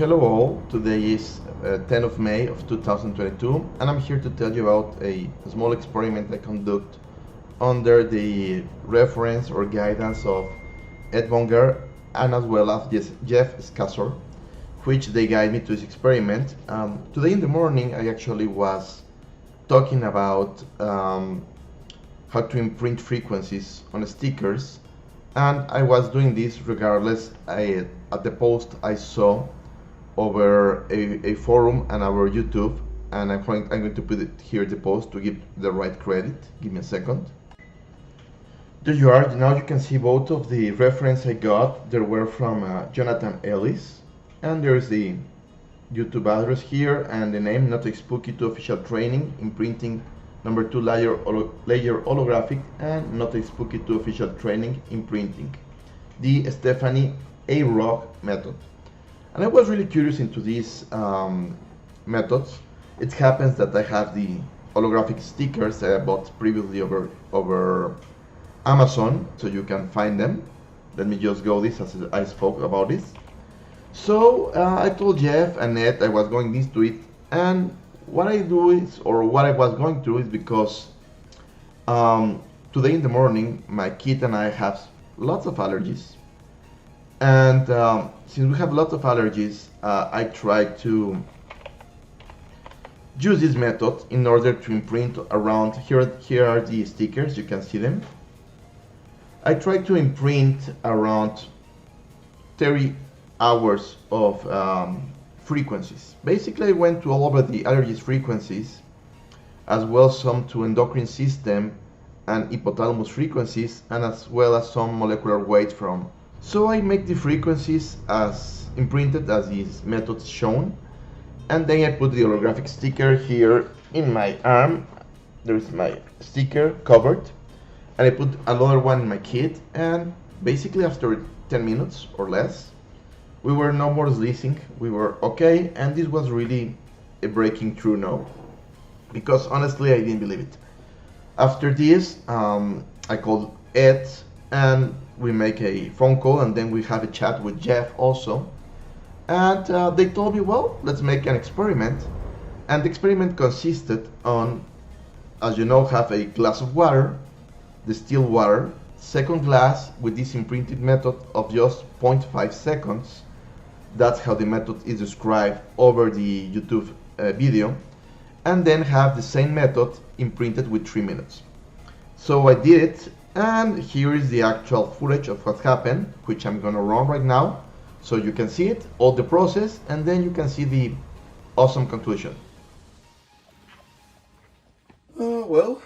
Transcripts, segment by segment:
Hello all, today is 10th of May of 2022 and I'm here to tell you about a small experiment I conduct under the reference or guidance of Ed Bonger and as well as Jeff Scassor, which they guide me to this experiment. Today in the morning I actually was talking about how to imprint frequencies on stickers, and I was doing this regardless at the post I saw over a forum and our YouTube, and I'm going to put it here the post to give the right credit. Give me a second. There you are. Now you can see both of the reference I got. They were from Jonathan Ellis, and there's the YouTube address here and the name, not Spooky2 official training, imprinting number 2 layer holographic, and not Spooky2 official training, imprinting, the Stephanie A. Rock method. And I was really curious into these methods. It happens that I have the holographic stickers I bought previously over Amazon, so you can find them. Let me just go this as I spoke about this. So I told Jeff and Ed I was going this to it, and what I do is, or what I was going through is because today in the morning my kid and I have lots of allergies. And since we have lots of allergies, I try to use this method in order to imprint around, here are the stickers, you can see them. I try to imprint around 30 hours of frequencies. Basically I went to all over the allergies frequencies, as well some to endocrine system and hypothalamus frequencies, and as well as some molecular weight from. So I make the frequencies as imprinted as these methods shown, and then I put the holographic sticker here in my arm. There's my sticker covered, and I put another one in my kit, and basically after 10 minutes or less we were no more sneezing, we were okay, and this was really a breaking through now, because honestly I didn't believe it. After this I called Ed and we make a phone call, and then we have a chat with Jeff also, and they told me, well, let's make an experiment. And the experiment consisted on, as you know, have a glass of water, distilled water, second glass with this imprinted method of just 0.5 seconds. That's how the method is described over the YouTube video, and then have the same method imprinted with 3 minutes. So I did it, and here is the actual footage of what happened, which I'm gonna run right now, so you can see it, all the process, and then you can see the awesome conclusion. Well,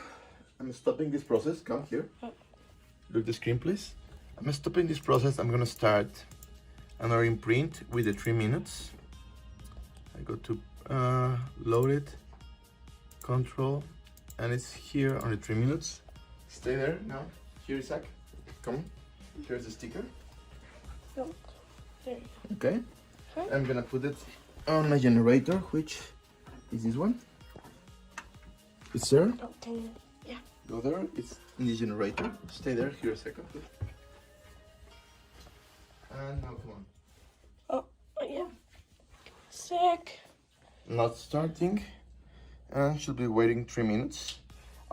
I'm stopping this process. Come here. Look at the screen, please. I'm stopping this process. I'm gonna start another imprint with the 3 minutes. I go to load it, control, and it's here on the 3 minutes. Stay there now. Here, Isaac. Come on. Here's the sticker. Oh, there you go. Okay. Okay. I'm gonna put it on my generator, which is this one. It's there. Oh, dang it. Yeah. Go there. It's in the generator. Stay there. Here a second, please. And now come on. Oh, yeah. Sick. Not starting, and should be waiting 3 minutes.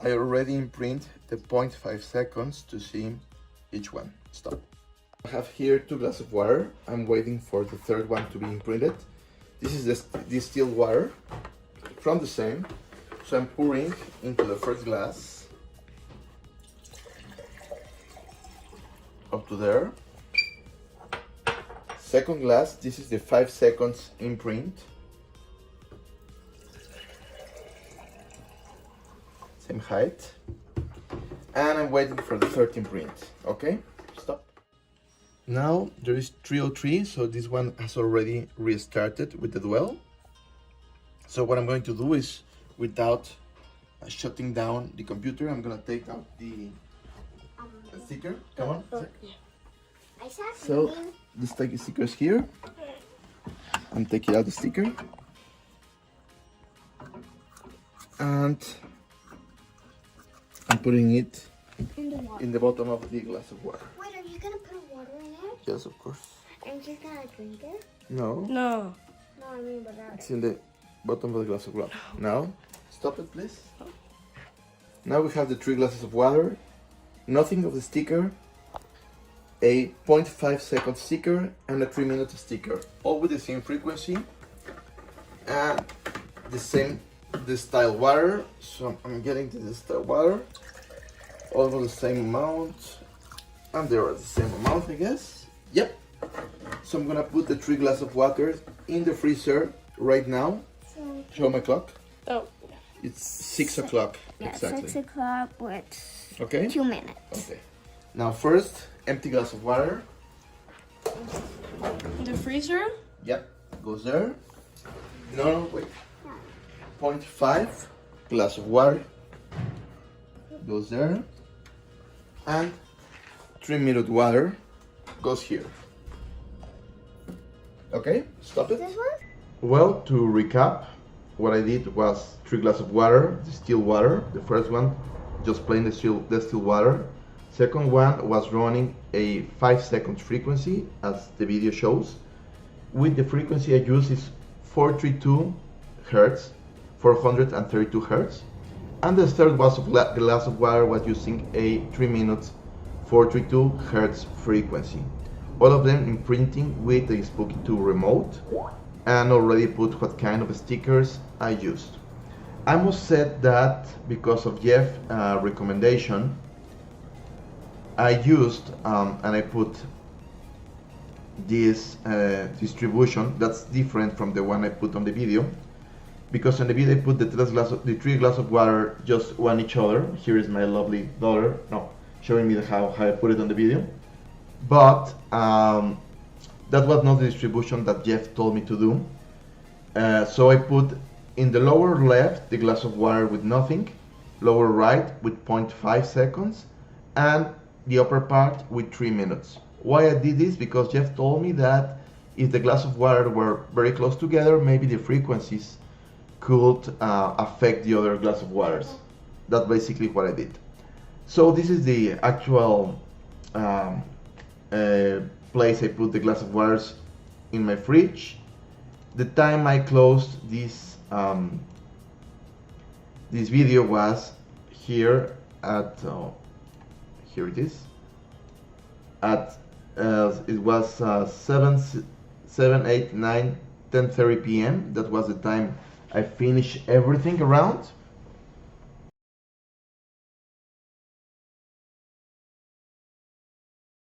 I already imprint the 0.5 seconds to see each one. Stop. I have here 2 glasses of water. I'm waiting for the third one to be imprinted. This is the distilled water from the same. So I'm pouring into the first glass. Up to there. Second glass, this is the 5 seconds imprint. Same height, and I'm waiting for the third imprint. Okay, stop. Now there is 303, so this one has already restarted with the dwell. So what I'm going to do is, without shutting down the computer, I'm gonna take out the sticker. Come on. Yeah. So let's take the stickers here. I'm taking out the sticker, and I'm putting it in the bottom of the glass of water. Wait, are you gonna put water in it? Yes, of course. And you're gonna drink it? No. No. No, I mean without It's it. in the bottom of the glass of water. Now, stop it, please. Now we have the 3 glasses of water, nothing of the sticker, a 0.5 second sticker, and a 3-minute sticker, all with the same frequency and the same distilled water. So I'm getting the distilled water, all of the same amount, and they are the same amount, I guess. Yep. So I'm gonna put the 3 glasses of water in the freezer right now. So, Show my clock. oh, It's 6 o'clock. Yeah, Exactly. 6 o'clock with Okay. 2 minutes. Okay. Now first, empty glass of water. the freezer? Yep. Goes there. No, wait. 0.5 glass of water. Goes there. And 3-minute water goes here. Okay, stop it. This one? Well, to recap, what I did was 3 glasses of water, distilled water. The first one, just plain distilled water. Second one was running a 5 seconds frequency, as the video shows. With the frequency I use is 432 Hertz, 432 Hertz. And the third glass of water was using a 3 minutes 432 Hertz frequency. All of them imprinting with the Spooky2 Remote, and already put what kind of stickers I used. I must say that because of Jeff's recommendation, I used and I put this distribution that's different from the one I put on the video, because on the video I put the 3 glasses of water just one each other. Here is my lovely daughter showing me how I put it on the video, but that was not the distribution that Jeff told me to do. So I put in the lower left the glass of water with nothing, lower right with 0.5 seconds, and the upper part with 3 minutes. Why I did this? Because Jeff told me that if the glass of water were very close together, maybe the frequencies could affect the other glass of waters. That's basically what I did. So this is the actual place I put the glass of waters in my fridge. The time I closed this this video was here at here it is at it was 7, 8, 9, 10:30 p.m. That was the time I finished everything around.